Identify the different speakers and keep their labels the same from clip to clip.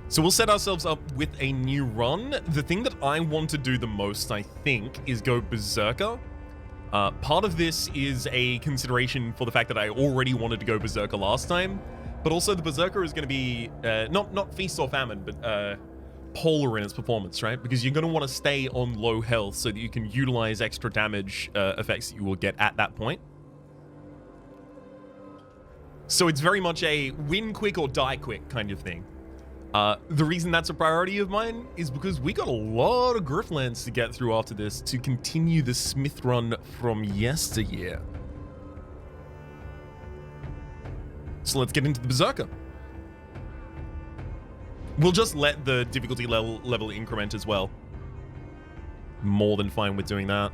Speaker 1: So we'll set ourselves up with a new run. The thing that I want to do the most, I think, is go Berserker. Part of this is a consideration for the fact that I already wanted to go Berserker last time, but also the Berserker is going to be not Feast or Famine, but polar in its performance, right? Because you're going to want to stay on low health so that you can utilize extra damage effects that you will get at that point. So it's very much a win quick or die quick kind of thing. The reason that's a priority of mine is because we got a lot of Griftlands to get through after this to continue the Smith run from yesteryear. So let's get into the Berserker. We'll just let the difficulty level increment as well. More than fine with doing that.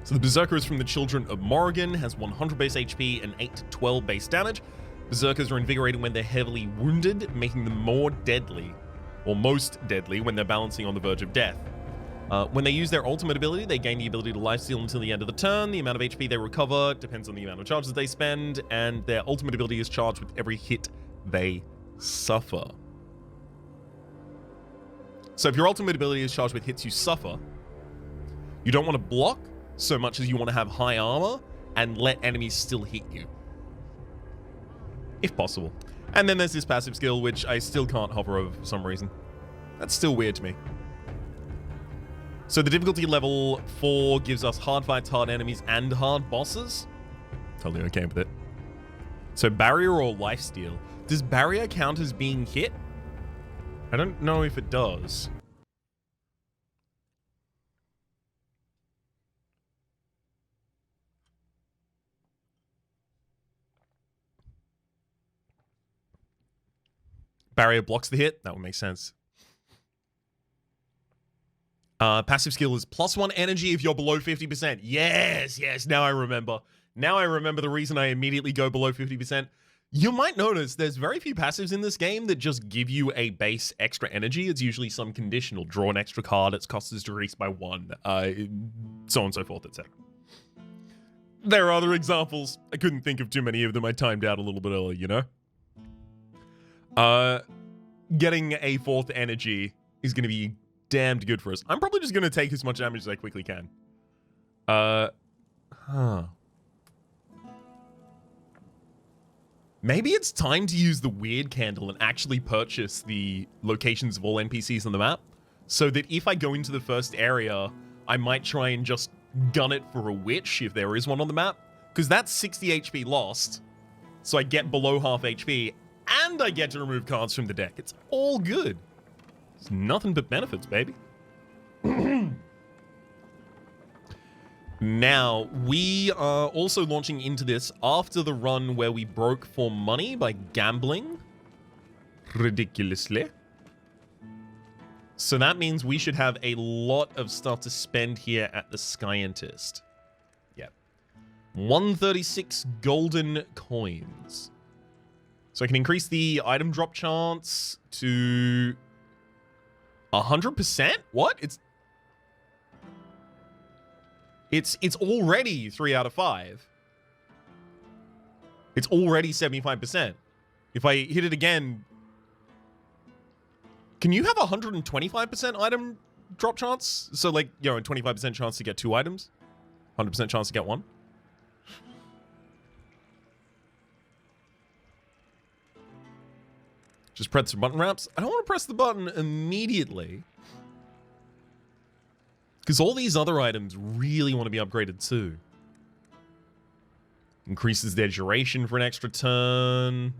Speaker 1: So the Berserker is from the Children of Morrigan, has 100 base HP and 8 to 12 base damage. Berserkers are invigorated when they're heavily wounded, making them more deadly, or most deadly, when they're balancing on the verge of death. When they use their ultimate ability, they gain the ability to lifesteal until the end of the turn. The amount of HP they recover depends on the amount of charges they spend, and their ultimate ability is charged with every hit they suffer. So if your ultimate ability is charged with hits you suffer, you don't want to block so much as you want to have high armor and let enemies still hit you, if possible. And then there's this passive skill, which I still can't hover over for some reason. That's still weird to me. So the difficulty level 4 gives us hard fights, hard enemies, and hard bosses. Totally okay with it. So barrier or lifesteal. Does barrier count as being hit? I don't know if it does. Barrier blocks the hit. That would make sense. Passive skill is +1 energy if you're below 50%. Yes. Now I remember. Now I remember the reason I immediately go below 50%. You might notice there's very few passives in this game that just give you a base extra energy. It's usually some conditional. Draw an extra card. Its cost is decreased by 1. So on and so forth, etc. There are other examples. I couldn't think of too many of them. I timed out a little bit early, you know? Getting a 4th energy is going to be damned good for us. I'm probably just going to take as much damage as I quickly can. Maybe it's time to use the weird candle and actually purchase the locations of all NPCs on the map, so that if I go into the first area, I might try and just gun it for a witch if there is one on the map, because that's 60 HP lost, so I get below half HP, and I get to remove cards from the deck. It's all good. It's nothing but benefits, baby. Now, we are also launching into this after the run where we broke for money by gambling ridiculously. So that means we should have a lot of stuff to spend here at the Scientist. Yep. 136 golden coins. So I can increase the item drop chance to 100%? What? It's already 3 out of 5. It's already 75%. If I hit it again, can you have 125% item drop chance? So like, you know, a 25% chance to get 2 items, 100% chance to get 1. Just press the button wraps. I don't want to press the button immediately, because all these other items really want to be upgraded too. Increases their duration for an extra turn.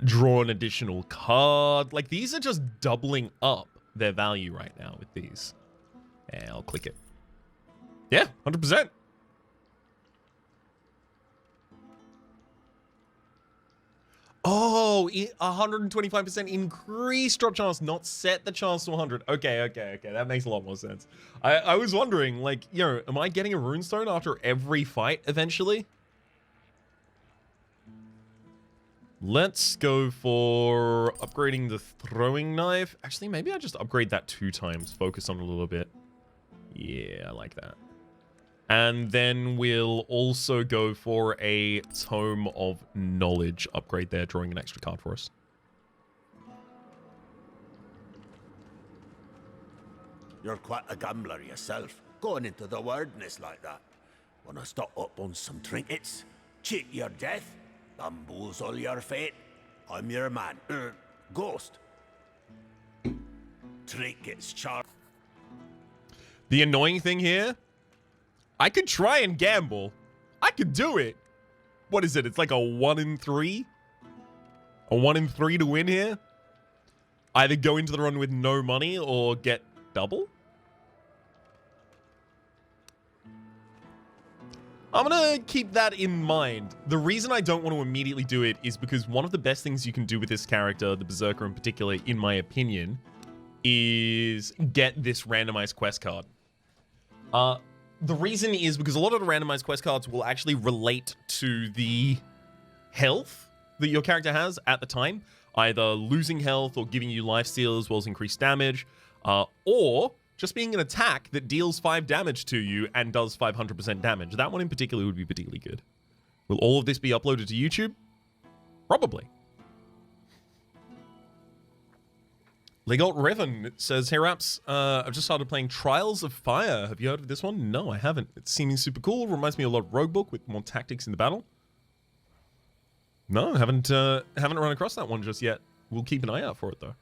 Speaker 1: Draw an additional card. Like, these are just doubling up their value right now with these. Yeah, I'll click it. Yeah, 100%. Oh, 125% increased drop chance, not set the chance to 100. Okay. That makes a lot more sense. I was wondering, like, you know, am I getting a runestone after every fight eventually? Let's go for upgrading the throwing knife. Actually, maybe I just upgrade that 2 times. Focus on it a little bit. Yeah, I like that. And then we'll also go for a Tome of Knowledge upgrade there, drawing an extra card for us.
Speaker 2: You're quite a gambler yourself, going into the wilderness like that. Wanna stock up on some trinkets? Cheat your death? Bamboozle your fate? I'm your man. Ghost. Trinkets charged.
Speaker 1: The annoying thing here, I could try and gamble. I could do it. What is it? It's like a 1 in 3? A 1 in 3 to win here? Either go into the run with no money or get double? I'm gonna keep that in mind. The reason I don't want to immediately do it is because one of the best things you can do with this character, the Berserker in particular, in my opinion, is get this randomized quest card. The reason is because a lot of the randomized quest cards will actually relate to the health that your character has at the time, either losing health or giving you lifesteal as well as increased damage, or just being an attack that deals 5 damage to you and does 500% damage. That one in particular would be particularly good. Will all of this be uploaded to YouTube? Probably. Legolt Revan says, "Hey Raps, I've just started playing Trials of Fire. Have you heard of this one?" No, I haven't. It's seeming super cool. Reminds me a lot of Roguebook with more tactics in the battle. No, haven't run across that one just yet. We'll keep an eye out for it though.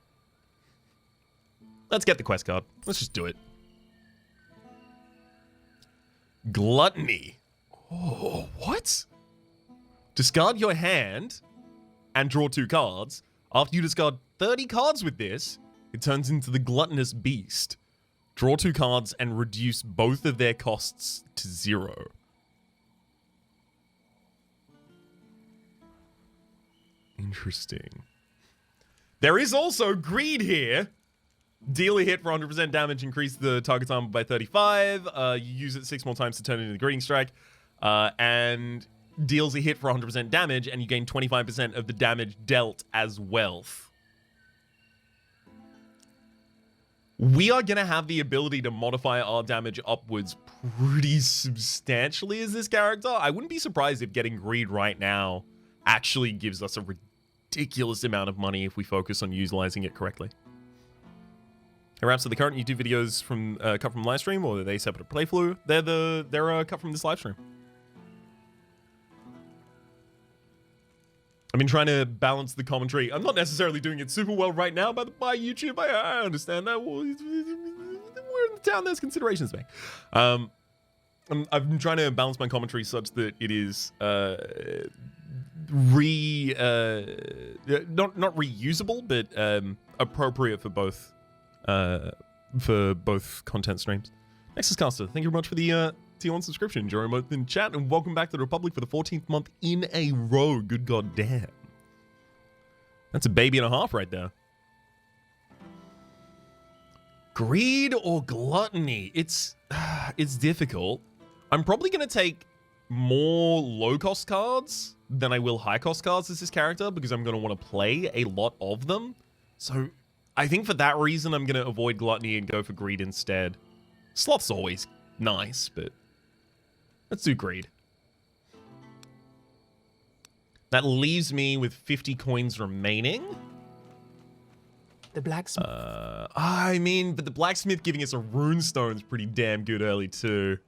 Speaker 1: Let's get the quest card. Let's just do it. Gluttony. Oh, what? Discard your hand and draw 2 cards. After you discard 30 cards with this, it turns into the Gluttonous Beast. Draw 2 cards and reduce both of their costs to 0. Interesting. There is also Greed here. Deal a hit for 100% damage, increase the target's armor by 35. You use it 6 more times to turn it into the Greeting Strike. And deals a hit for 100% damage, and you gain 25% of the damage dealt as wealth. We are going to have the ability to modify our damage upwards pretty substantially as this character. I wouldn't be surprised if getting Greed right now actually gives us a ridiculous amount of money if we focus on utilizing it correctly. Hey Raps, are the current YouTube videos from cut from live stream, or are they separate playthrough? They're cut from this live stream. I've been trying to balance the commentary. I'm not necessarily doing it super well right now by YouTube. I understand that. Well, we're in the town. There's considerations to make. I've been trying to balance my commentary such that it is not reusable, but appropriate for both content streams. Nexus Caster, thank you very much for the Tier 1 subscription. Enjoy both in chat, and welcome back to the Republic for the 14th month in a row. Good goddamn. That's a baby and a half right there. Greed or Gluttony? It's difficult. I'm probably going to take more low-cost cards than I will high-cost cards as this character, because I'm going to want to play a lot of them. So I think for that reason, I'm going to avoid Gluttony and go for Greed instead. Sloth's always nice, but let's do Greed. That leaves me with 50 coins remaining.
Speaker 3: The blacksmith.
Speaker 1: I mean, but the blacksmith giving us a runestone is pretty damn good early too.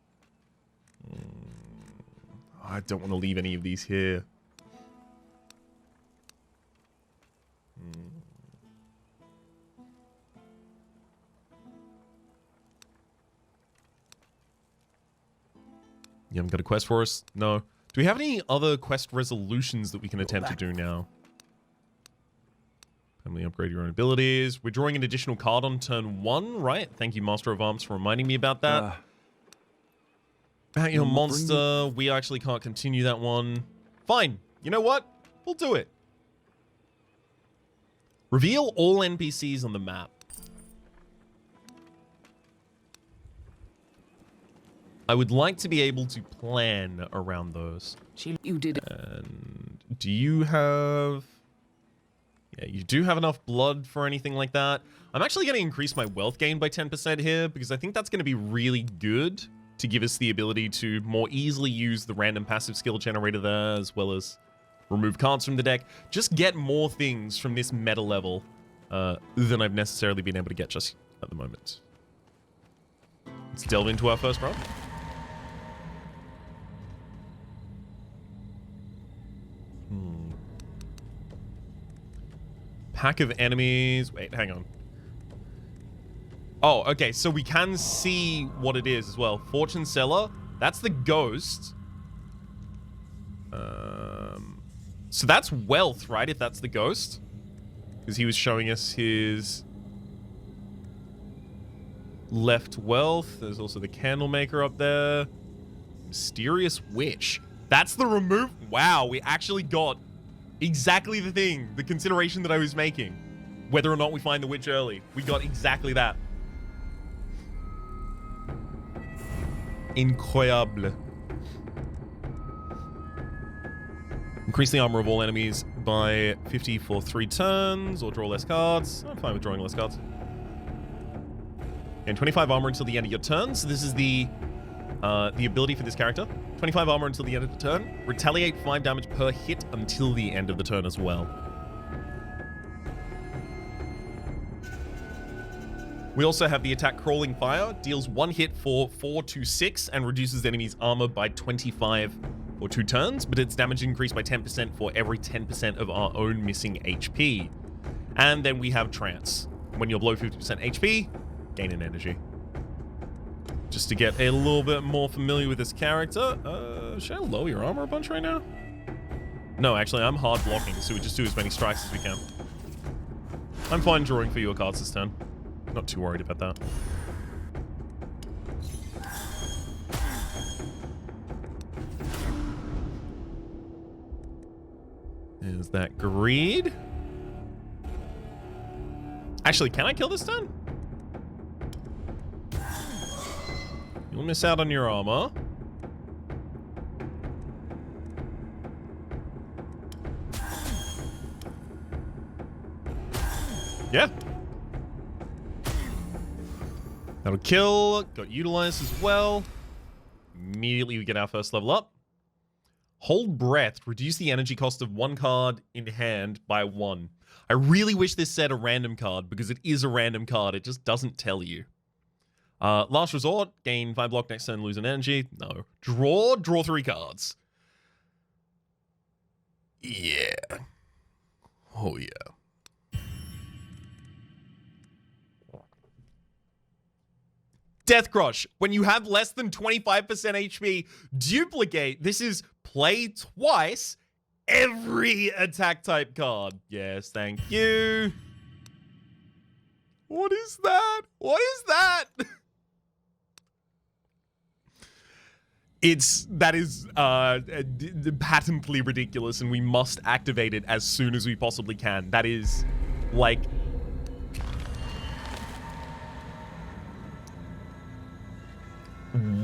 Speaker 1: I don't want to leave any of these here. You haven't got a quest for us? No. Do we have any other quest resolutions that we can attempt to do now? Family upgrade your own abilities. We're drawing an additional card on turn 1, right? Thank you, Master of Arms, for reminding me about that. About your monster. We actually can't continue that one. Fine. You know what? We'll do it. Reveal all NPCs on the map. I would like to be able to plan around those.
Speaker 3: You did it.
Speaker 1: And do you have... Yeah, you do have enough blood for anything like that. I'm actually going to increase my wealth gain by 10% here, because I think that's going to be really good to give us the ability to more easily use the random passive skill generator there, as well as remove cards from the deck. Just get more things from this meta level than I've necessarily been able to get just at the moment. Let's delve into our first run. Pack of enemies. Wait, hang on. Oh, okay. So we can see what it is as well. Fortune Seller. That's the ghost. So that's wealth, right? If that's the ghost. Because he was showing us his left wealth. There's also the candle maker up there. Mysterious Witch. That's the remove. Wow, we actually got exactly the thing, the consideration that I was making. Whether or not we find the witch early. We got exactly that. Incroyable. Increase the armor of all enemies by 50 for 3 turns, or draw less cards. I'm fine with drawing less cards. And 25 armor until the end of your turn. So this is the ability for this character. 25 armor until the end of the turn. Retaliate 5 damage per hit until the end of the turn as well. We also have the attack Crawling Fire. Deals 1 hit for 4 to 6 and reduces enemies' armor by 25 for 2 turns, but its damage increased by 10% for every 10% of our own missing HP. And then we have Trance. When you're below 50% HP, gain an energy. Just to get a little bit more familiar with this character, should I lower your armor a bunch right now? No, actually, I'm hard blocking, so we just do as many strikes as we can. I'm fine drawing for your cards this turn. Not too worried about that. Is that greed? Actually, can I kill this turn? You'll miss out on your armor. Yeah. That'll kill. Got utilized as well. Immediately we get our first level up. Hold Breath. Reduce the energy cost of 1 card in hand by 1. I really wish this said a random card, because it is a random card. It just doesn't tell you. Last Resort. Gain 5 block next turn, lose an energy. No. Draw 3 cards. Yeah. Oh, yeah. Death Crush. When you have less than 25% HP, duplicate. This is play twice every attack type card. Yes, thank you. What is that? What is that? That is patently ridiculous, and we must activate it as soon as we possibly can. That is, like,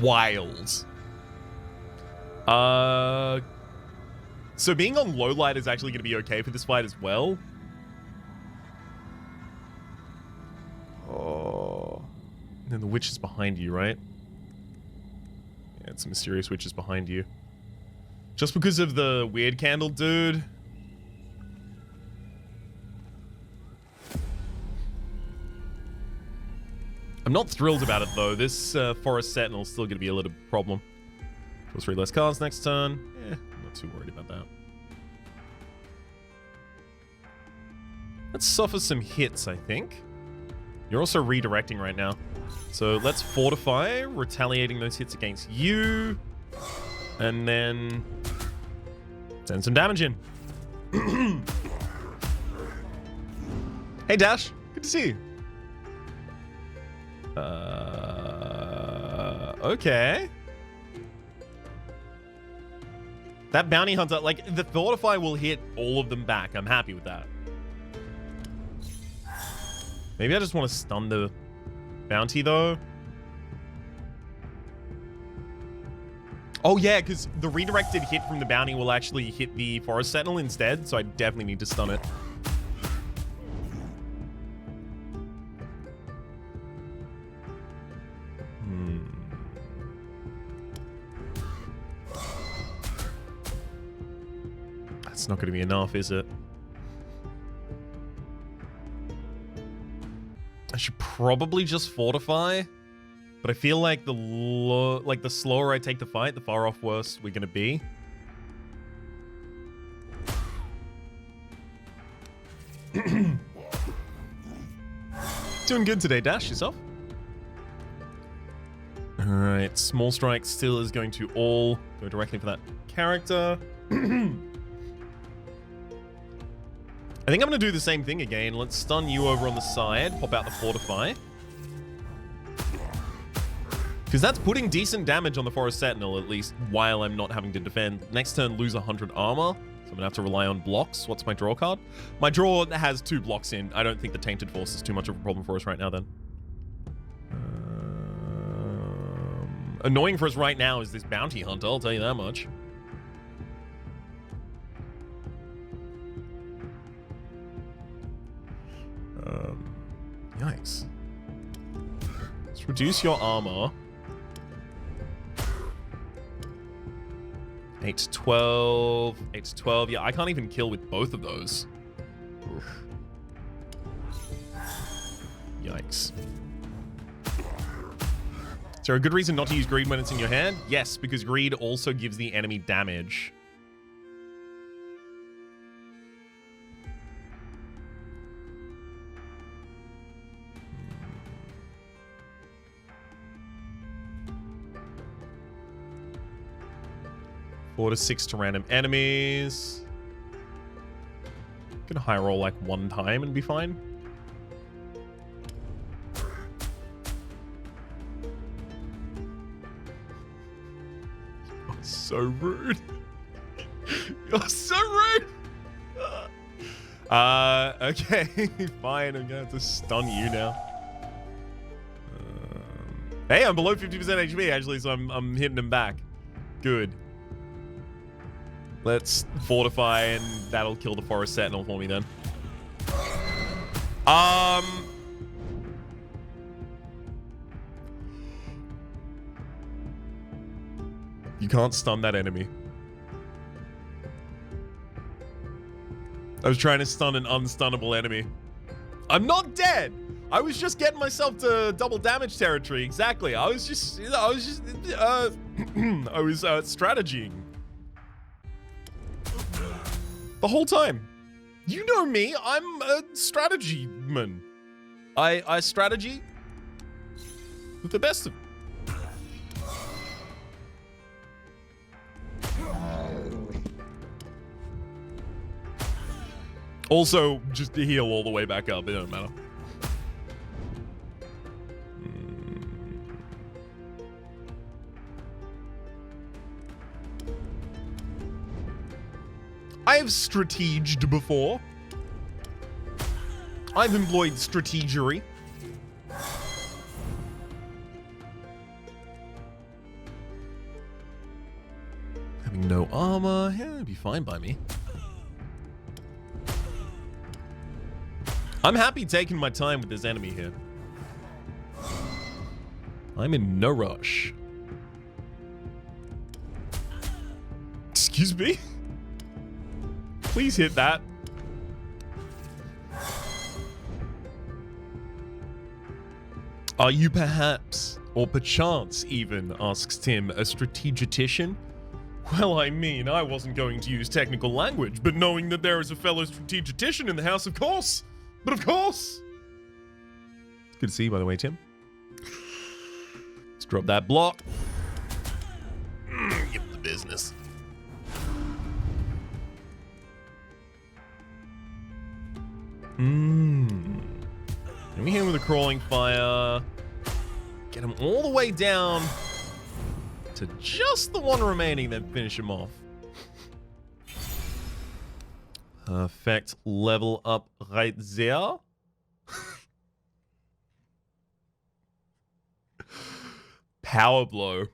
Speaker 1: wild. So being on low light is actually going to be okay for this fight as well. Oh. And then the witch is behind you, right? Yeah, it's a mysterious witch is behind you. Just because of the weird candle, dude. I'm not thrilled about it, though. This Forest Sentinel is still going to be a little problem. Draw 3 less cards next turn. I'm not too worried about that. Let's suffer some hits, I think. You're also redirecting right now. So let's Fortify, retaliating those hits against you. And then send some damage in. Hey, Dash. Good to see you. Okay. That bounty hunter, like, the Fortify will hit all of them back. I'm happy with that. Maybe I just want to stun the bounty, though. Oh, yeah, because the redirected hit from the bounty will actually hit the Forest Sentinel instead, so I definitely need to stun it. It's not going to be enough, is it? I should probably just fortify, but I feel like the slower I take the fight, the far off worse we're going to be. Doing good today, Dash. Yourself? Alright, Small Strike still is going to all go directly for that character. I think I'm going to do the same thing again. Let's stun you over on the side, pop out the Fortify. Because that's putting decent damage on the Forest Sentinel, at least, while I'm not having to defend. Next turn, lose 100 armor. So I'm going to have to rely on blocks. What's my draw card? My draw has 2 blocks in. I don't think the Tainted Force is too much of a problem for us right now, then. Annoying for us right now is this Bounty Hunter, I'll tell you that much. Yikes. Let's reduce your armor. 8 to 12. 8 to 12. Yeah, I can't even kill with both of those. Oof. Yikes. Is there a good reason not to use greed when it's in your hand? Yes, because greed also gives the enemy damage. Four to 6 to random enemies. Gonna high roll like 1 time and be fine. You're so rude. You're so rude. Okay, fine. I'm gonna have to stun you now. Hey, I'm below 50% HP actually, so I'm hitting him back. Good. Let's fortify, and that'll kill the Forest Sentinel for me then. You can't stun that enemy. I was trying to stun an unstunnable enemy. I'm not dead. I was just getting myself to double damage territory. Exactly. I was strategying. The whole time. You know me, I'm a strategy man. I strategy with the best of them. Also, just to heal all the way back up, it don't matter. I have strateged before. I've employed strategery. Having no armor, yeah, it'd be fine by me. I'm happy taking my time with this enemy here. I'm in no rush. Excuse me? Please hit that. Are you perhaps, or perchance even, asks Tim, a strategitician? Well, I mean, I wasn't going to use technical language, but knowing that there is a fellow strategitician in the house, of course. But of course. It's good to see you, by the way, Tim. Let's drop that block. Give the business. Let me hit him with a crawling fire. Get him all the way down to just the one remaining, then finish him off. Perfect. Level up right there. Power blow.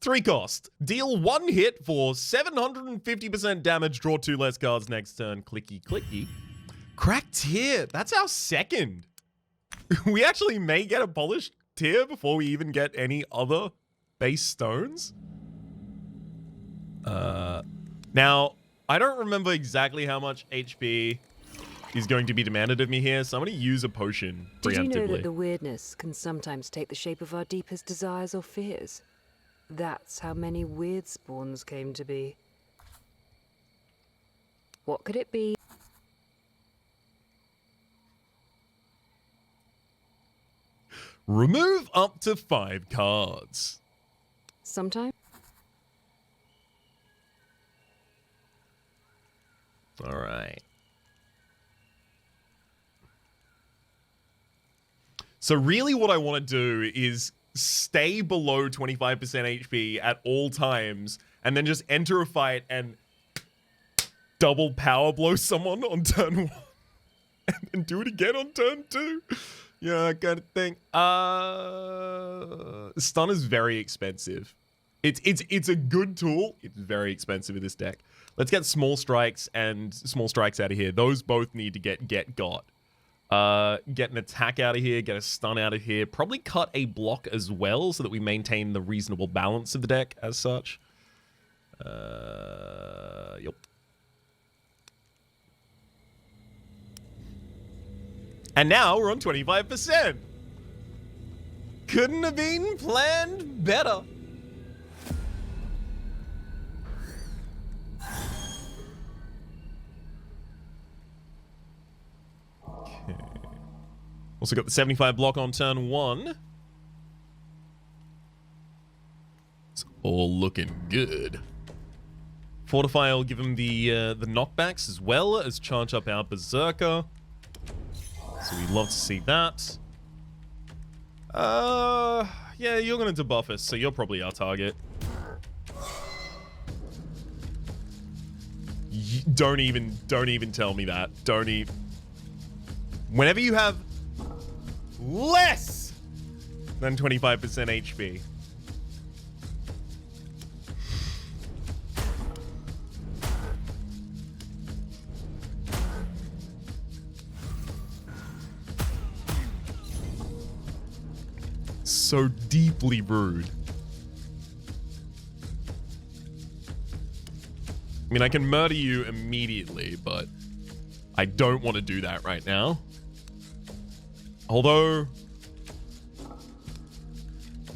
Speaker 1: 3 cost. Deal 1 hit for 750% damage. Draw 2 less cards next turn. Clicky, clicky. Cracked tier. That's our second. We actually may get a polished tier before we even get any other base stones. Now, I don't remember exactly how much HP is going to be demanded of me here, so I'm going to use a potion
Speaker 4: Did you know
Speaker 1: preemptively.
Speaker 4: that the weirdness can sometimes take the shape of our deepest desires or fears? That's how many weird spawns came to be. What could it be?
Speaker 1: Remove up to 5 cards.
Speaker 4: Sometimes?
Speaker 1: All right. So really what I want to do is stay below 25% HP at all times and then just enter a fight and double power blow someone on turn 1 and then do it again on turn 2. Yeah, that kind of thing. Stun is very expensive. It's a good tool. It's very expensive in this deck. Let's get small strikes and small strikes out of here. Those both need to get got. Get an attack out of here, get a stun out of here. Probably cut a block as well so that we maintain the reasonable balance of the deck as such. Yep. And now we're on 25%. Couldn't have been planned better. Okay. Also got the 75 block on turn 1. It's all looking good. Fortify will give him the knockbacks as well as charge up our Berserker. So we'd love to see that. Yeah, you're gonna debuff us, so you're probably our target. Don't even tell me that. Don't even. Whenever you have less than 25% HP. So deeply rude. I mean, I can murder you immediately, but I don't want to do that right now. Although,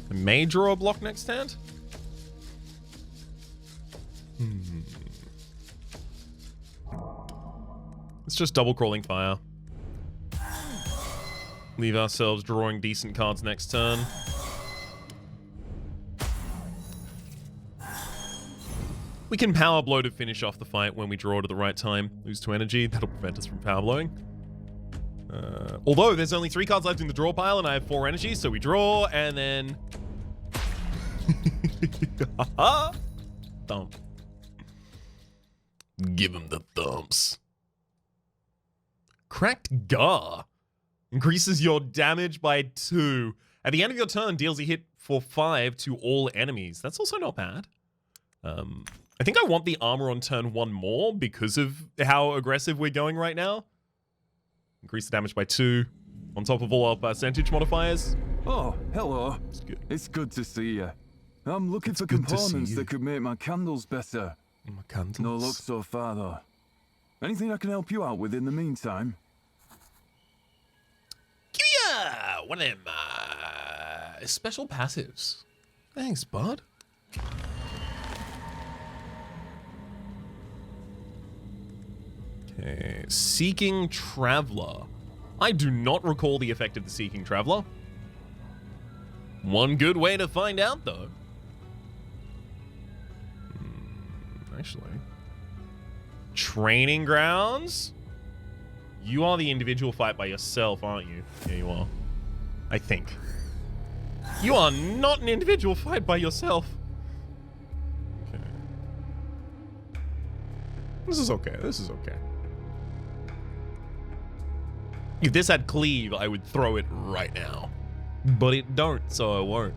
Speaker 1: I may draw a block next hand. It's just double crawling fire. Leave ourselves drawing decent cards next turn. We can power blow to finish off the fight when we draw to the right time. Lose 2 energy. That'll prevent us from power blowing. Although there's only 3 cards left in the draw pile and I have 4 energy, so we draw and then... Thump. Give him the thumps. Cracked Gar. Increases your damage by 2. At the end of your turn, deals a hit for 5 to all enemies. That's also not bad. I think I want the armor on turn 1 more because of how aggressive we're going right now. Increase the damage by 2 on top of all our percentage modifiers.
Speaker 5: Oh, hello.
Speaker 1: It's good.
Speaker 5: It's good to see you. I'm looking for
Speaker 1: good to see
Speaker 5: components
Speaker 1: you.
Speaker 5: that could make my candles better.
Speaker 1: My candles.
Speaker 5: No luck so far, though. Anything I can help you out with in the meantime?
Speaker 1: Give me one of them special passives. Thanks, bud. Okay, Seeking Traveler. I do not recall the effect of the Seeking Traveler. One good way to find out, though. Actually. Training Grounds? You are the individual fight by yourself, aren't you? Yeah, you are. I think. You are not an individual fight by yourself. Okay. This is okay. This is okay. If this had cleave, I would throw it right now. But it don't, so I won't.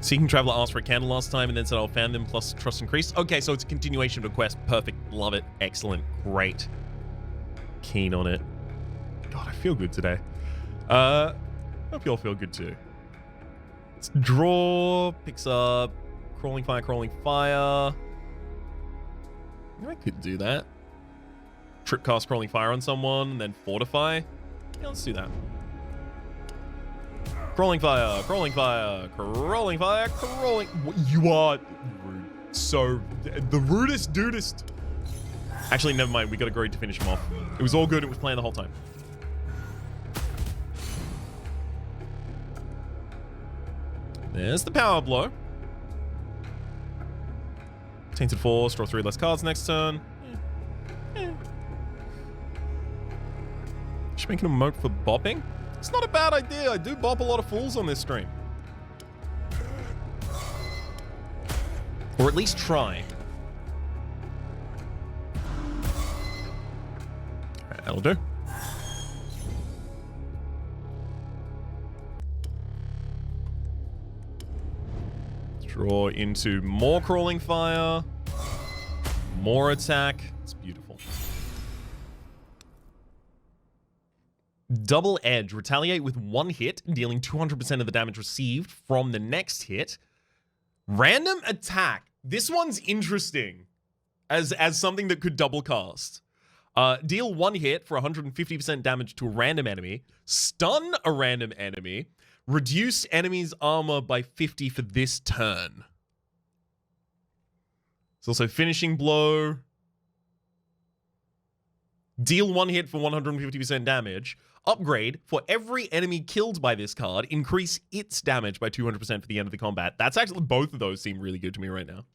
Speaker 1: Seeking Traveler asked for a candle last time and then said I'll fan them plus trust increased. Okay, so it's a continuation of a quest. Perfect. Love it. Excellent. Great. Keen on it. God, God, I feel good today. Hope you all feel good too. Let's draw, picks up, crawling fire, crawling fire. I could do that. Trip cast crawling fire on someone, and then fortify. Yeah, let's do that. Crawling fire, crawling fire, crawling fire, crawling. You are rude. So, the rudest dudest. Actually, never mind. We got a great to finish him off. It was all good. It was playing the whole time. There's the power blow. Tainted Force, draw 3 less cards next turn. Just making a moat for bopping. It's not a bad idea. I do bop a lot of fools on this stream. Or at least try. Alright, that'll do. Draw into more crawling fire. More attack. It's beautiful. Double edge. Retaliate with 1 hit, dealing 200% of the damage received from the next hit. Random attack. This one's interesting as something that could double cast. Deal 1 hit for 150% damage to a random enemy. Stun a random enemy. Reduce enemy's armor by 50 for this turn. It's also finishing blow. Deal 1 hit for 150% damage. Upgrade, for every enemy killed by this card, increase its damage by 200% for the end of the combat. That's actually, both of those seem really good to me right now.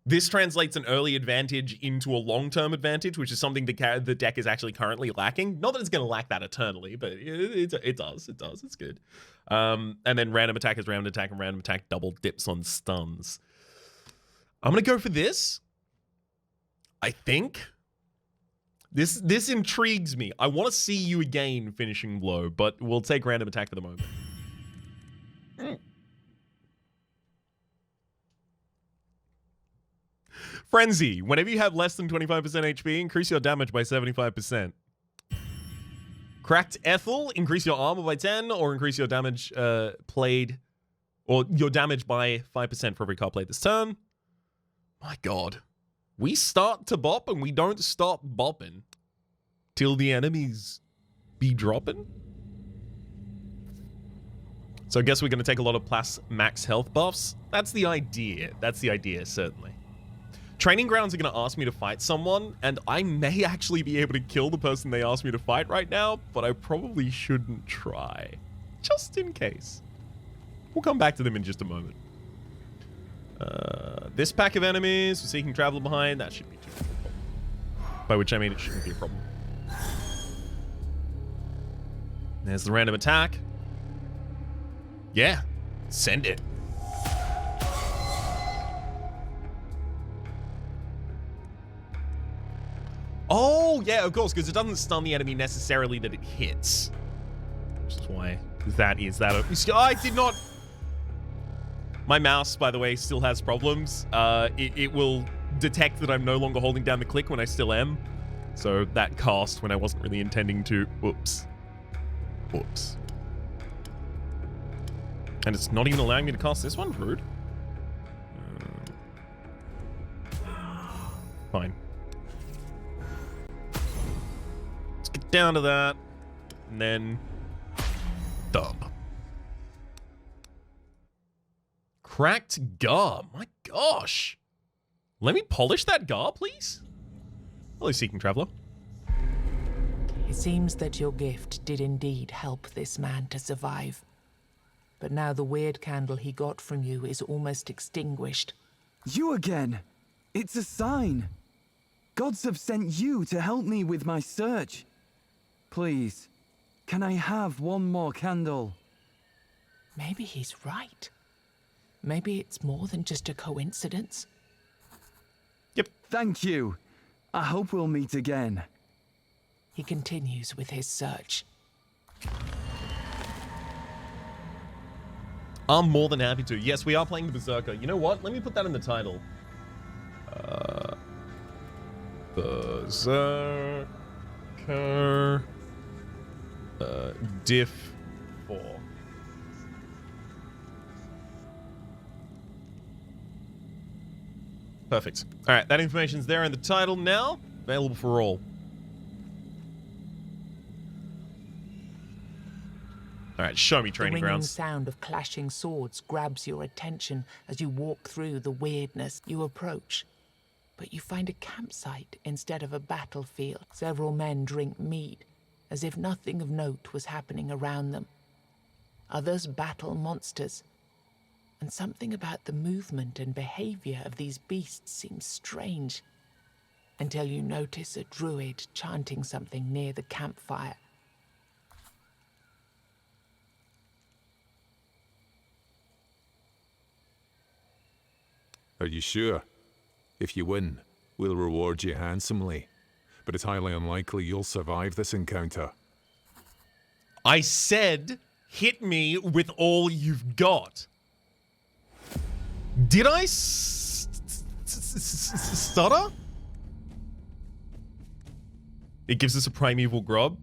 Speaker 1: This translates an early advantage into a long-term advantage, which is something the deck is actually currently lacking. Not that it's going to lack that eternally, but it does. It does. It's good. And then random attack is random attack, and random attack double dips on stuns. I'm going to go for this. I think. This intrigues me. I want to see you again finishing blow, but we'll take random attack for the moment. Frenzy. Whenever you have less than 25% HP, increase your damage by 75%. Cracked Ethel. Increase your armor by 10 or increase your damage played, or your damage by 5% for every card played this turn. My God. We start to bop and we don't stop bopping till the enemies be dropping. So I guess we're going to take a lot of plus max health buffs. That's the idea. That's the idea, certainly. Training grounds are going to ask me to fight someone, and I may actually be able to kill the person they asked me to fight right now, but I probably shouldn't try. Just in case. We'll come back to them in just a moment. This pack of enemies, Seeking Traveler behind, that should be too much of a problem. By which I mean it shouldn't be a problem. There's the random attack. Yeah, send it. Oh, yeah, of course, because it doesn't stun the enemy necessarily that it hits. Which is why that is that. Oh, I did not... My mouse, by the way, still has problems. It will detect that I'm no longer holding down the click when I still am. So that cast when I wasn't really intending to. Whoops. Whoops. And it's not even allowing me to cast this one? Rude. Fine. Let's get down to that. And then... dump. Cracked gar. My gosh. Let me polish that gar, please. Hello, Seeking Traveler.
Speaker 3: It seems that your gift did indeed help this man to survive. But now the weird candle he got from you is almost extinguished.
Speaker 6: You again! It's a sign! Gods have sent you to help me with my search. Please, can I have one more candle?
Speaker 3: Maybe he's right. Maybe it's more than just a coincidence.
Speaker 1: Yep.
Speaker 6: Thank you. I hope we'll meet again.
Speaker 3: He continues with his search.
Speaker 1: I'm more than happy to. Yes, we are playing the Berserker. You know what? Let me put that in the title. Berserker Diff 4. Perfect. All right, that information's there in the title now. Available for all. All right, show me
Speaker 3: The
Speaker 1: training
Speaker 3: ringing
Speaker 1: grounds.
Speaker 3: sound of clashing swords grabs your attention as you walk through the weirdness. You approach, but you find a campsite instead of a battlefield. Several men drink mead, as if nothing of note was happening around them. Others battle monsters, and something about the movement and behavior of these beasts seems strange, until you notice a druid chanting something near the campfire.
Speaker 7: Are you sure? If you win, we'll reward you handsomely. But it's highly unlikely you'll survive this encounter.
Speaker 1: I said, hit me with all you've got. Did I stutter? It gives us a primeval grub.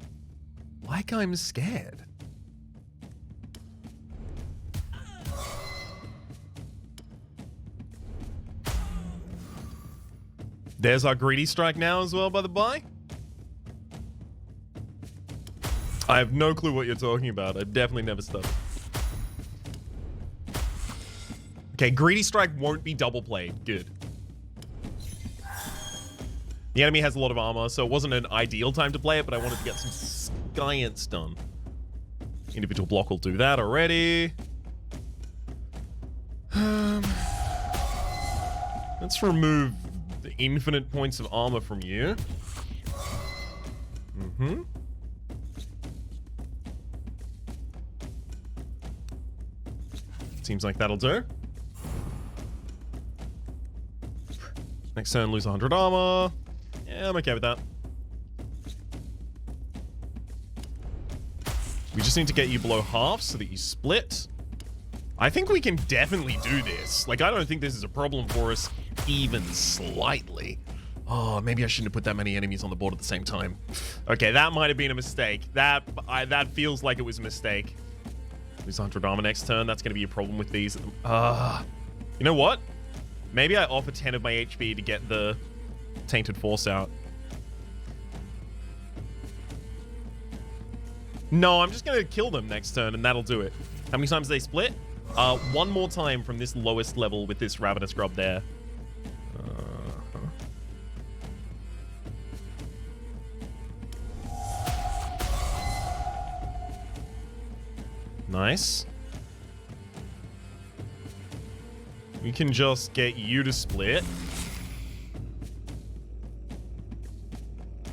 Speaker 1: Like I'm scared. There's our greedy strike now as well, by the by. I have no clue what you're talking about. I definitely never stuttered. Okay, greedy strike won't be double played. Good. The enemy has a lot of armor, so it wasn't an ideal time to play it, but I wanted to get some science done. Individual block will do that already. Let's remove the infinite points of armor from you. Seems like that'll do. Next turn, lose 100 armor. Yeah, I'm okay with that. We just need to get you below half so that you split. I think we can definitely do this. Like, I don't think this is a problem for us even slightly. Oh, maybe I shouldn't have put that many enemies on the board at the same time. Okay, that might have been a mistake. That feels like it was a mistake. Lose 100 armor next turn. That's going to be a problem with these. You know what? Maybe I offer 10 of my HP to get the Tainted Force out. No, I'm just going to kill them next turn, and that'll do it. How many times do they split? One more time from this lowest level with this Ravenous Grub there. Nice. We can just get you to split.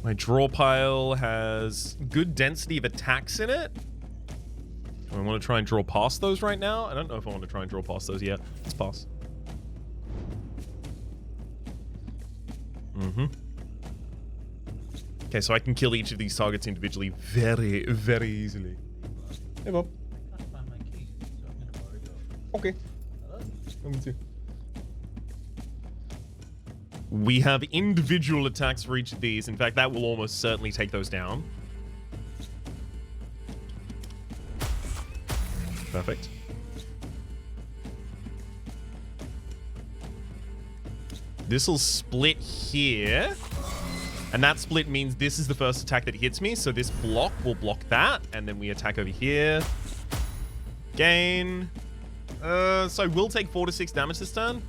Speaker 1: My draw pile has good density of attacks in it. Do I want to try and draw past those right now? I don't know if I want to try and draw past those yet. Let's pass. Okay, so I can kill each of these targets individually very, very easily. Hey, Bob. Okay. Me too. We have individual attacks for each of these. In fact, that will almost certainly take those down. Perfect. This'll split here. And that split means this is the first attack that hits me. So this block will block that. And then we attack over here. Gain. So I will take 4 to 6 damage this turn.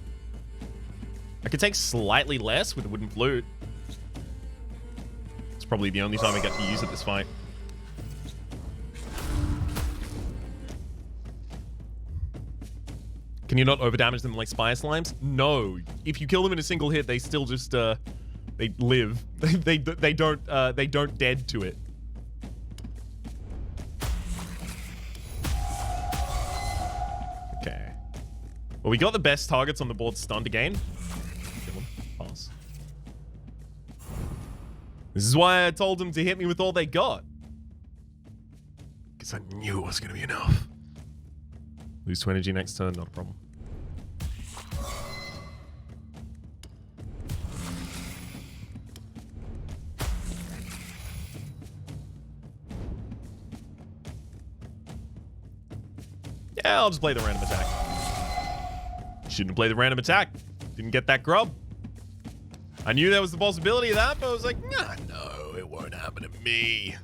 Speaker 1: I could take slightly less with a wooden flute. It's probably the only time I get to use it this fight. Can you not overdamage them like Spire Slimes? No. If you kill them in a single hit, they still just they live. they don't dead to it. Okay. Well, we got the best targets on the board stunned again. Kill them. Pass. This is why I told them to hit me with all they got. Because I knew it was going to be enough. Lose 2 energy next turn, not a problem. Yeah, I'll just play the random attack. Shouldn't have played the random attack. Didn't get that grub. I knew there was the possibility of that, but I was like, nah, no, it won't happen to me.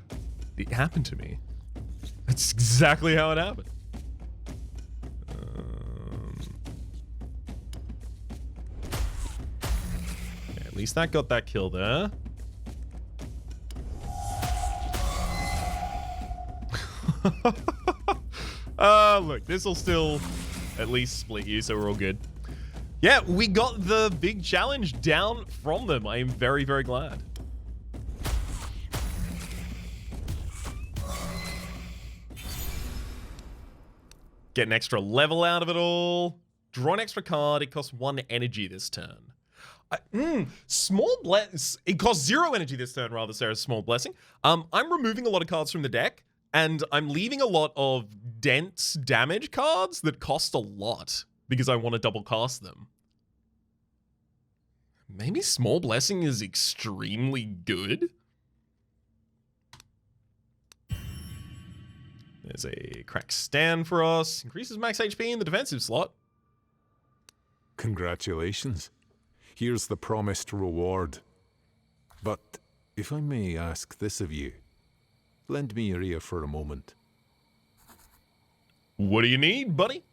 Speaker 1: It happened to me. That's exactly how it happened. Okay, at least that got that kill there. Look, this will still at least split you, so we're all good. Yeah, we got the big challenge down from them. I am very, very glad. Get an extra level out of it all. Draw an extra card. It costs 1 energy this turn. Small bless. It costs 0 energy this turn, rather, Sarah's small blessing. I'm removing a lot of cards from the deck, and I'm leaving a lot of dense damage cards that cost a lot because I want to double cast them. Maybe small blessing is extremely good. There's a crack stand for us. Increases max HP in the defensive slot.
Speaker 7: Congratulations. Here's the promised reward. But if I may ask this of you, lend me your ear for a moment.
Speaker 1: What do you need, buddy?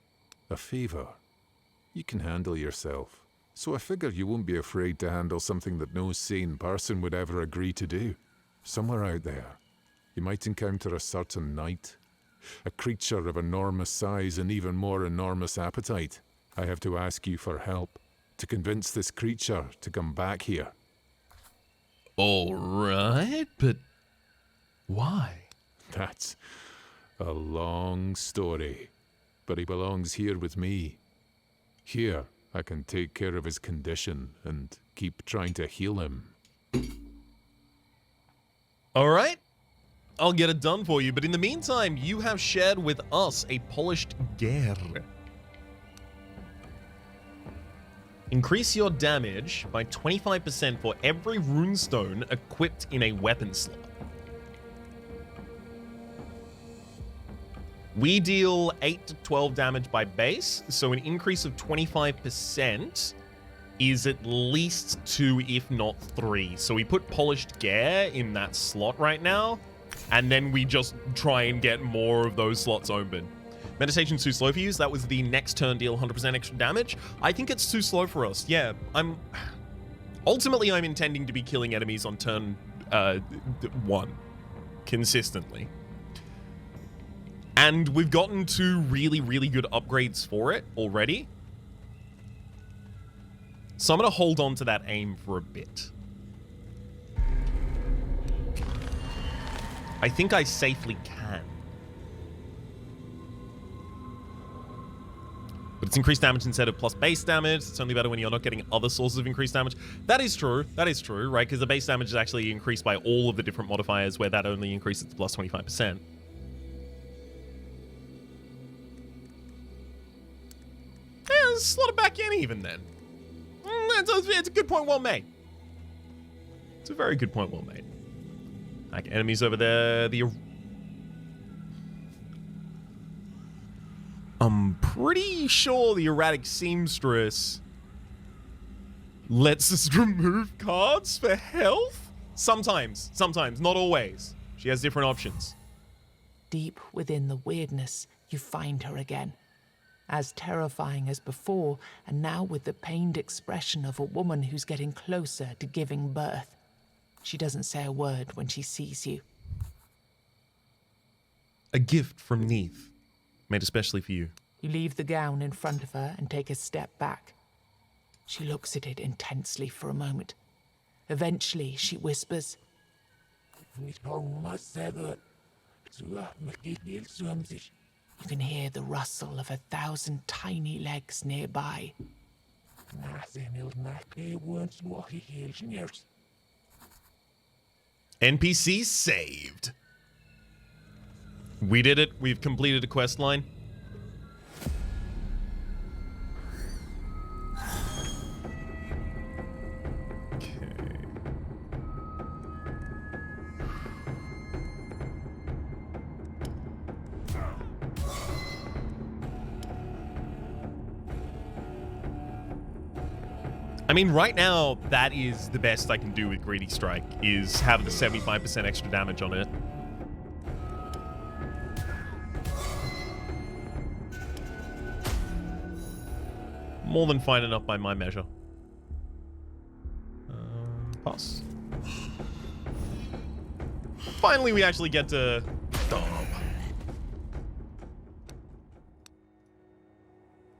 Speaker 7: A favor. You can handle yourself, so I figure you won't be afraid to handle something that no sane person would ever agree to do. Somewhere out there, you might encounter a certain knight, a creature of enormous size and even more enormous appetite. I have to ask you for help to convince this creature to come back here.
Speaker 1: All right, but why?
Speaker 7: That's a long story, but he belongs here with me. Here, I can take care of his condition and keep trying to heal him.
Speaker 1: All right. I'll get it done for you, but in the meantime, you have shared with us a polished gear. Increase your damage by 25% for every runestone equipped in a weapon slot. We deal 8 to 12 damage by base, so an increase of 25% is at least 2, if not 3. So we put polished gear in that slot right now, and then we just try and get more of those slots open. Meditation's too slow for you, so that was the next turn deal 100% extra damage. I think it's too slow for us. Yeah, ultimately I'm intending to be killing enemies on turn 1 consistently. And we've gotten 2 really, really good upgrades for it already. So I'm going to hold on to that aim for a bit. I think I safely can. But it's increased damage instead of plus base damage. It's only better when you're not getting other sources of increased damage. That is true, right? Because the base damage is actually increased by all of the different modifiers, where that only increases to plus 25%. Yeah, let's slot it back in even then. It's a good point well made. It's a very good point well made. Like, enemies over there. I'm pretty sure the erratic seamstress lets us remove cards for health? Sometimes, not always. She has different options.
Speaker 3: Deep within the weirdness, you find her again. As terrifying as before, and now with the pained expression of a woman who's getting closer to giving birth. She doesn't say a word when she sees you.
Speaker 1: A gift from Neith, made especially for you.
Speaker 3: You leave the gown in front of her and take a step back. She looks at it intensely for a moment. Eventually, she whispers, "You can hear the rustle of 1,000 tiny legs nearby.
Speaker 1: NPC saved. We did it. We've completed a quest line. I mean, right now, that is the best I can do with Greedy Strike, is having a 75% extra damage on it. More than fine enough by my measure. Pass. Finally, we actually get to...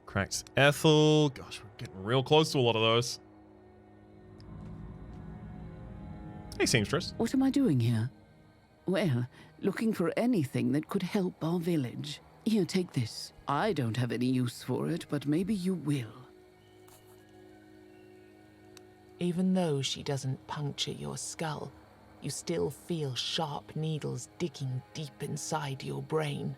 Speaker 1: Cracked Ethel. Gosh, we're getting real close to a lot of those. Hey, seamstress.
Speaker 8: What am I doing here? Well, looking for anything that could help our village. Here, take this. I don't have any use for it, but maybe you will.
Speaker 3: Even though she doesn't puncture your skull, you still feel sharp needles digging deep inside your brain.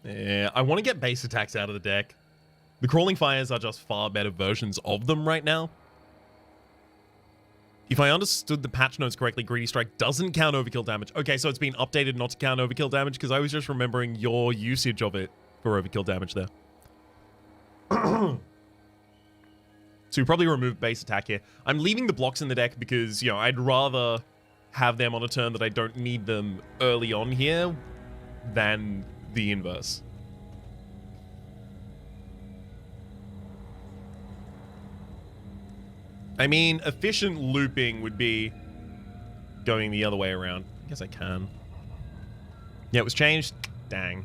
Speaker 1: Yeah, I want to get base attacks out of the deck. The Crawling Fires are just far better versions of them right now. If I understood the patch notes correctly, Greedy Strike doesn't count overkill damage. Okay, so it's been updated not to count overkill damage, because I was just remembering your usage of it for overkill damage there. So you probably remove base attack here. I'm leaving the blocks in the deck because, you know, I'd rather have them on a turn that I don't need them early on here than the inverse. I mean, efficient looping would be going the other way around. I guess I can. Yeah, it was changed. Dang.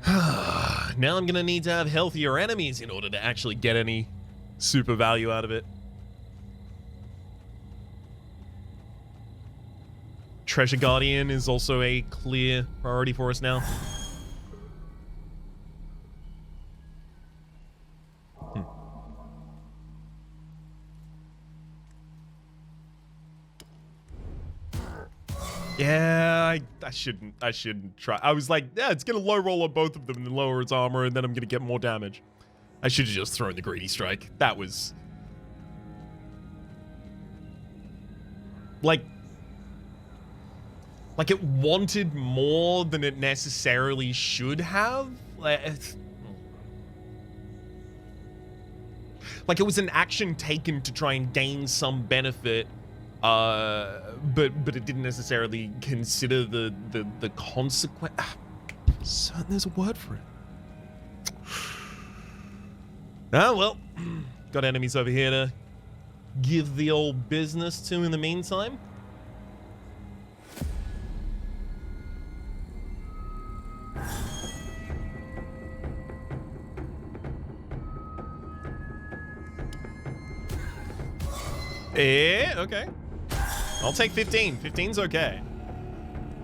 Speaker 1: Now I'm gonna need to have healthier enemies in order to actually get any super value out of it. Treasure Guardian is also a clear priority for us now. Yeah, I shouldn't try. I was like, yeah, it's gonna low roll on both of them and then lower its armor, and then I'm gonna get more damage. I should have just thrown the Greedy Strike. That was... Like it wanted more than it necessarily should have. Like it was an action taken to try and gain some benefit, but it didn't necessarily consider the consequence. So there's a word for it. Ah, well, got enemies over here to give the old business to in the meantime. Yeah, okay. I'll take 15. 15's okay.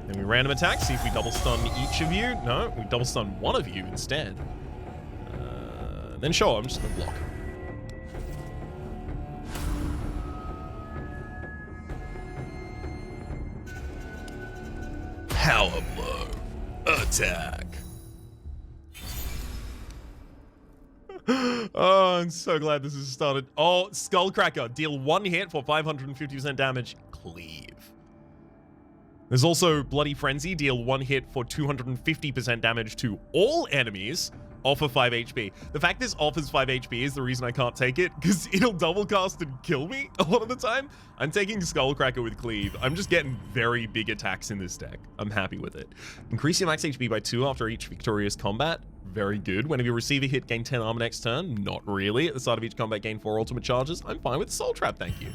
Speaker 1: Then we random attack, see if we double stun each of you. No, we double stun one of you instead. Then sure, I'm just gonna block. Power blow. Attack. Oh, I'm so glad this has started. Oh, Skullcracker. Deal 1 hit for 550% damage. Cleave. There's also Bloody Frenzy. Deal 1 hit for 250% damage to all enemies. Offer 5 HP. The fact this offers 5 HP is the reason I can't take it, because it'll double cast and kill me a lot of the time. I'm taking Skullcracker with Cleave. I'm just getting very big attacks in this deck. I'm happy with it. Increase your max HP by 2 after each victorious combat. Very good. Whenever you receive a hit, gain 10 armor next turn. Not really. At the start of each combat, gain 4 ultimate charges. I'm fine with Soul Trap, thank you.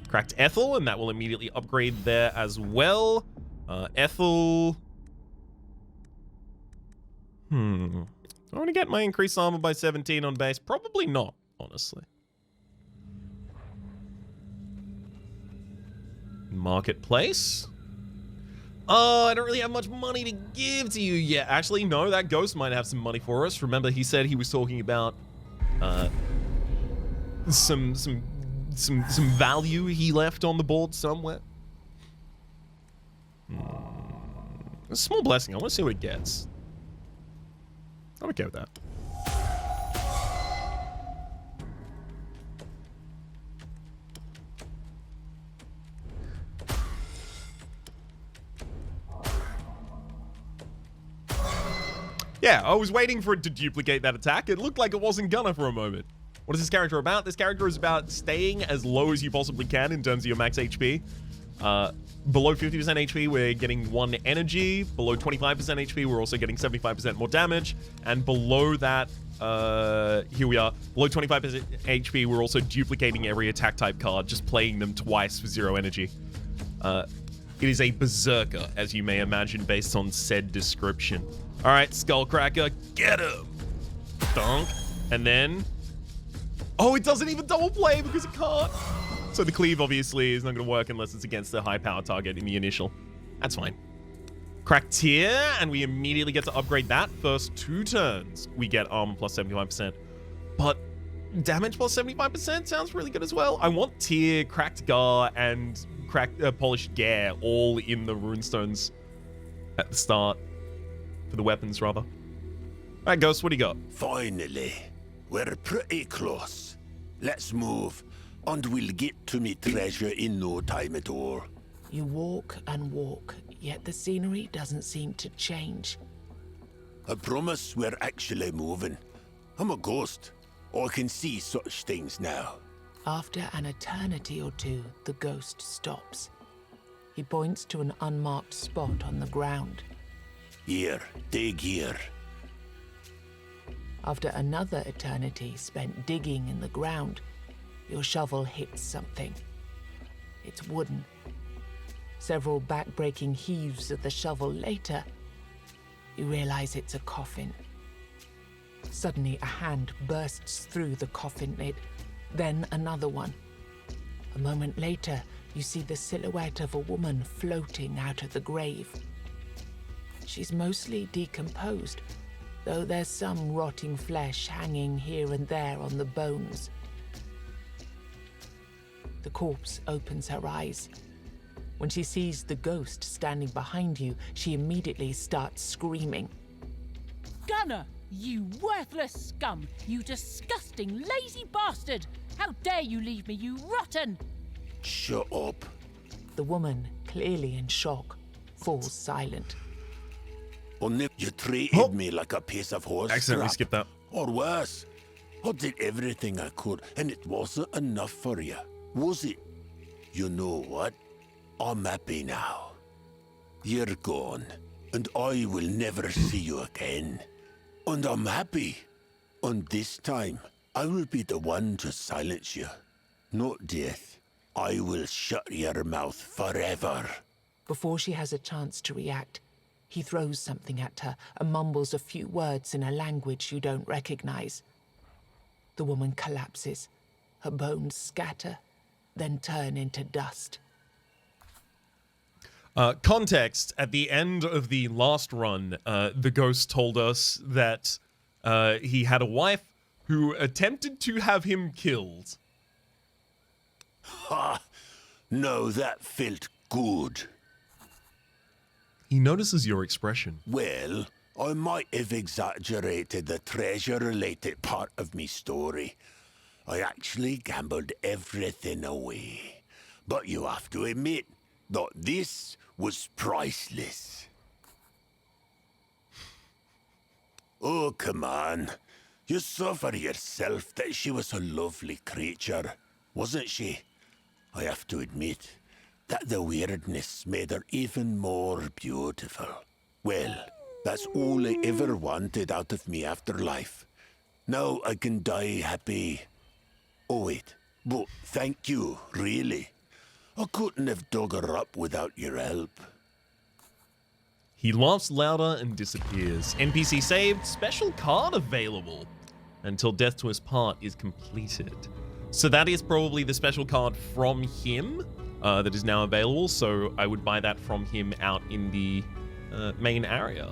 Speaker 1: Cracked Ethel, and that will immediately upgrade there as well. Ethel... I want to get my increased armor by 17 on base. Probably not, honestly. Marketplace. Oh, I don't really have much money to give to you yet. Actually, no, that ghost might have some money for us. Remember, he said he was talking about some value he left on the board somewhere. A small blessing. I want to see what it gets. I'm okay with that. Yeah, I was waiting for it to duplicate that attack. It looked like it wasn't gonna for a moment. What is this character about? This character is about staying as low as you possibly can in terms of your max HP. Below 50% HP, we're getting 1 energy. Below 25% HP, we're also getting 75% more damage. And below that, here we are. Below 25% HP, we're also duplicating every attack type card, just playing them twice for 0 energy. It is a Berserker, as you may imagine, based on said description. All right, Skullcracker, get him! Thunk. And then... Oh, it doesn't even double play because it can't. So the cleave, obviously, is not going to work unless it's against a high power target in the initial. That's fine. Crack tier, and we immediately get to upgrade that. First 2 turns, we get armor plus 75%. But damage plus 75% sounds really good as well. I want tier, cracked gar, and polished gear all in the runestones at the start. For the weapons, rather. All right, Ghost, what do you got?
Speaker 2: Finally, we're pretty close. Let's move, and we'll get to me treasure in no time at all.
Speaker 3: You walk and walk, yet the scenery doesn't seem to change.
Speaker 2: I promise we're actually moving. I'm a ghost. I can see such things now.
Speaker 3: After an eternity or two, the ghost stops. He points to an unmarked spot on the ground.
Speaker 2: Here, dig here.
Speaker 3: After another eternity spent digging in the ground, your shovel hits something. It's wooden. Several back-breaking heaves of the shovel later, you realize it's a coffin. Suddenly, a hand bursts through the coffin lid, then another one. A moment later, you see the silhouette of a woman floating out of the grave. She's mostly decomposed, though there's some rotting flesh hanging here and there on the bones. The corpse opens her eyes. When she sees the ghost standing behind you, she immediately starts screaming.
Speaker 9: Gunner, you worthless scum! You disgusting, lazy bastard! How dare you leave me, you rotten!
Speaker 2: Shut up.
Speaker 3: The woman, clearly in shock, falls silent.
Speaker 2: Only you treated me like a piece of horse
Speaker 1: Accidentally
Speaker 2: crap.
Speaker 1: skipped that.
Speaker 2: Or worse. I did everything I could, and it wasn't enough for you, was it? You know what? I'm happy now. You're gone, and I will never see you again. And I'm happy. And this time, I will be the one to silence you. Not death. I will shut your mouth forever.
Speaker 3: Before she has a chance to react, he throws something at her and mumbles a few words in a language you don't recognize. The woman collapses. Her bones scatter, then turn into dust.
Speaker 1: Context, at the end of the last run, the ghost told us that he had a wife who attempted to have him killed.
Speaker 2: Ha! No, that felt good.
Speaker 1: He notices your expression.
Speaker 2: Well, I might have exaggerated the treasure-related part of me story. I actually gambled everything away. But you have to admit that this was priceless. Oh, come on. You saw for yourself that she was a lovely creature, wasn't she? I have to admit that the weirdness made her even more beautiful. Well, that's all I ever wanted out of me after life. Now I can die happy. Oh wait, but thank you, really. I couldn't have dug her up without your help.
Speaker 1: He laughs louder and disappears. NPC saved, special card available until Death to Us Part is completed. So that is probably the special card from him that is now available. So I would buy that from him out in the main area.